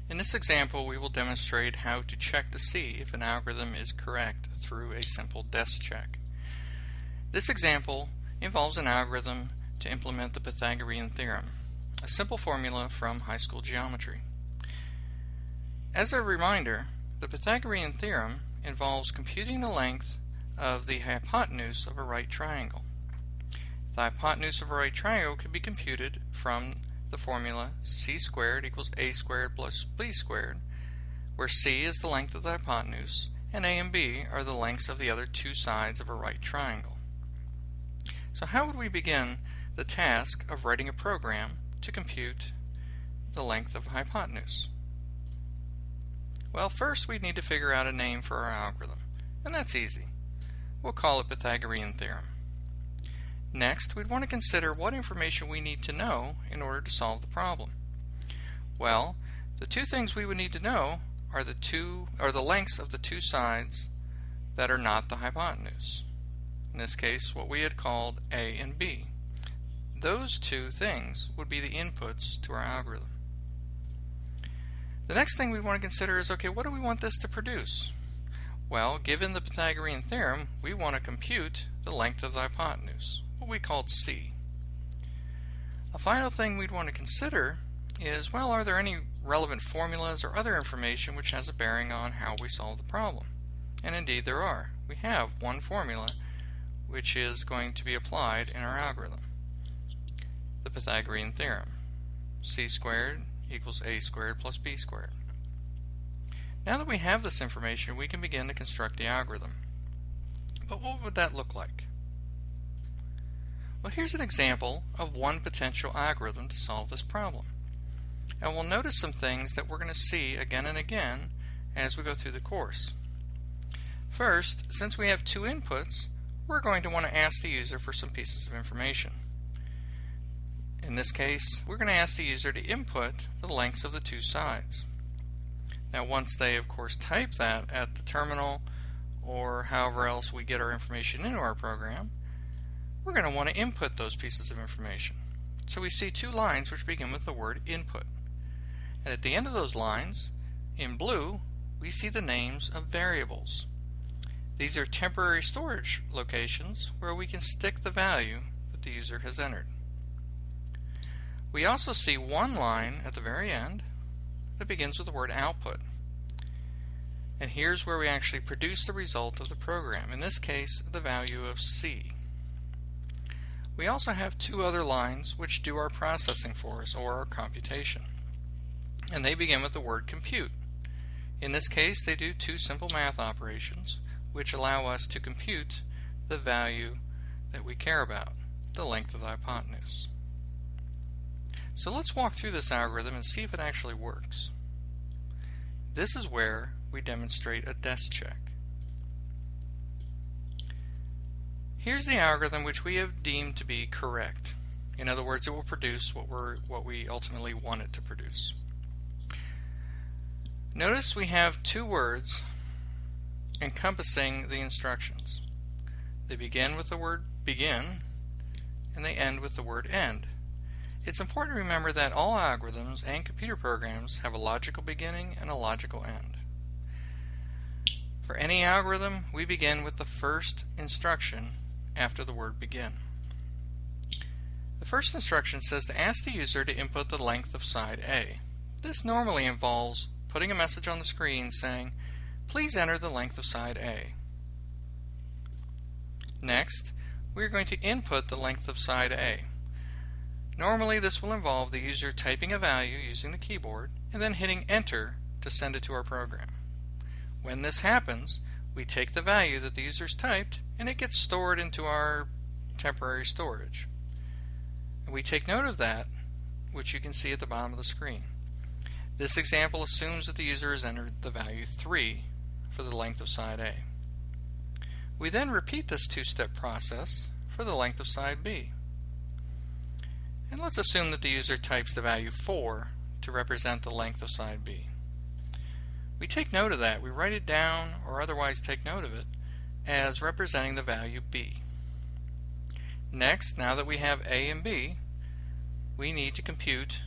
In this example, we will demonstrate how to check to see if an algorithm is correct through a simple desk check. This example involves an algorithm to implement the Pythagorean theorem, a simple formula from high school geometry. As a reminder, the Pythagorean theorem involves computing the length of the hypotenuse of a right triangle. The hypotenuse of a right triangle can be computed from the formula c squared equals a squared plus b squared, where c is the length of the hypotenuse and a and b are the lengths of the other two sides of a right triangle. So how would we begin the task of writing a program to compute the length of a hypotenuse? Well, first we'd need to figure out a name for our algorithm, and that's easy. We'll call it Pythagorean theorem. Next, we'd want to consider what information we need to know in order to solve the problem. Well, the two things we would need to know are the lengths of the two sides that are not the hypotenuse. In this case, what we had called A and B. Those two things would be the inputs to our algorithm. The next thing we want to consider is, okay, what do we want this to produce? Well, given the Pythagorean theorem, we want to compute the length of the hypotenuse, what we called c. A final thing we'd want to consider is, well, are there any relevant formulas or other information which has a bearing on how we solve the problem? And indeed there are. We have one formula which is going to be applied in our algorithm, the Pythagorean theorem. C squared equals a squared plus b squared. Now that we have this information, we can begin to construct the algorithm. But what would that look like? Well, here's an example of one potential algorithm to solve this problem. And we'll notice some things that we're going to see again and again as we go through the course. First, since we have two inputs, we're going to want to ask the user for some pieces of information. In this case, we're going to ask the user to input the lengths of the two sides. Now, once they, of course, type that at the terminal or however else we get our information into our program, we're going to want to input those pieces of information. So we see two lines which begin with the word input. And at the end of those lines, in blue, we see the names of variables. These are temporary storage locations where we can stick the value that the user has entered. We also see one line at the very end that begins with the word output. And here's where we actually produce the result of the program, in this case the value of c. We also have two other lines which do our processing for us, or our computation. And they begin with the word compute. In this case, they do two simple math operations which allow us to compute the value that we care about, the length of the hypotenuse. So let's walk through this algorithm and see if it actually works. This is where we demonstrate a desk check. Here's the algorithm which we have deemed to be correct. In other words, it will produce what we ultimately want it to produce. Notice we have two words encompassing the instructions. They begin with the word begin and they end with the word end. It's important to remember that all algorithms and computer programs have a logical beginning and a logical end. For any algorithm, we begin with the first instruction after the word begin. The first instruction says to ask the user to input the length of side A. This normally involves putting a message on the screen saying, please enter the length of side A. Next, we're going to input the length of side A. Normally this will involve the user typing a value using the keyboard and then hitting enter to send it to our program. When this happens, we take the value that the user's typed and it gets stored into our temporary storage. And we take note of that, which you can see at the bottom of the screen. This example assumes that the user has entered the value 3 for the length of side A. We then repeat this two-step process for the length of side B. And let's assume that the user types the value 4 to represent the length of side B. We take note of that. We write it down or otherwise take note of it as representing the value B. Next, now that we have A and B, we need to compute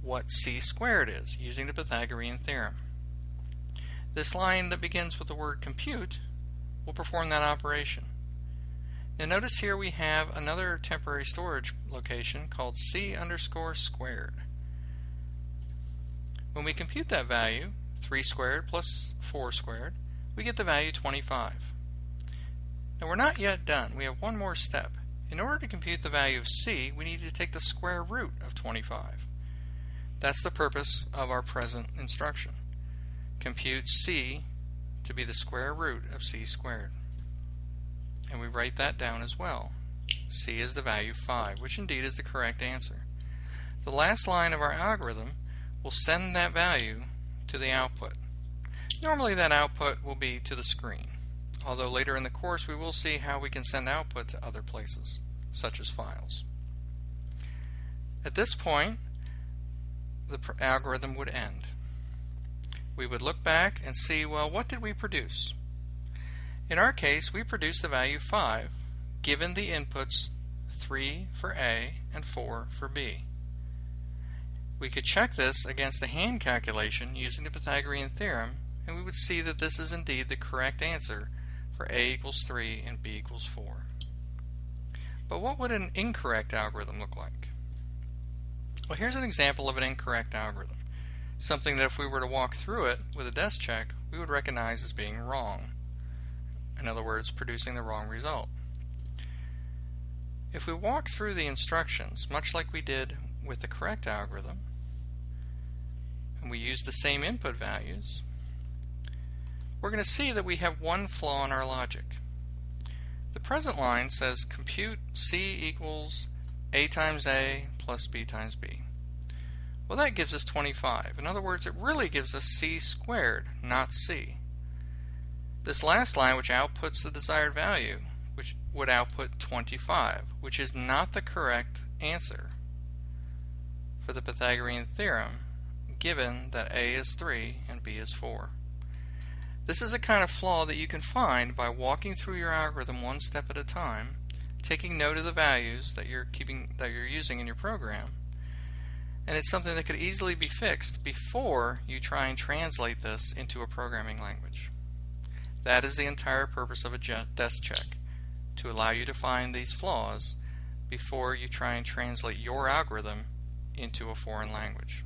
what c squared is using the Pythagorean theorem. This line that begins with the word compute will perform that operation. Now notice here we have another temporary storage location called c underscore squared. When we compute that value, 3 squared plus 4 squared, we get the value 25. Now we're not yet done. We have one more step. In order to compute the value of c, we need to take the square root of 25. That's the purpose of our present instruction. Compute c to be the square root of c squared. And we write that down as well. C is the value 5, which indeed is the correct answer. The last line of our algorithm will send that value to the output. Normally that output will be to the screen, although later in the course we will see how we can send output to other places, such as files. At this point, the algorithm would end. We would look back and see, well, what did we produce? In our case, we produced the value 5, given the inputs 3 for A and 4 for B. We could check this against the hand calculation using the Pythagorean theorem, and we would see that this is indeed the correct answer for A equals 3 and B equals 4. But what would an incorrect algorithm look like? Well, here's an example of an incorrect algorithm. Something that if we were to walk through it with a desk check, we would recognize as being wrong. In other words, producing the wrong result. If we walk through the instructions, much like we did with the correct algorithm, and we use the same input values, we're going to see that we have one flaw in our logic. The present line says compute c equals a times a plus b times b. Well, that gives us 25. In other words, it really gives us c squared, not c. This last line, which outputs the desired value, which would output 25, which is not the correct answer for the Pythagorean theorem, given that a is 3 and b is 4. This is a kind of flaw that you can find by walking through your algorithm one step at a time, taking note of the values that you're using in your program, and it's something that could easily be fixed before you try and translate this into a programming language. That is the entire purpose of a desk check, to allow you to find these flaws before you try and translate your algorithm into a foreign language.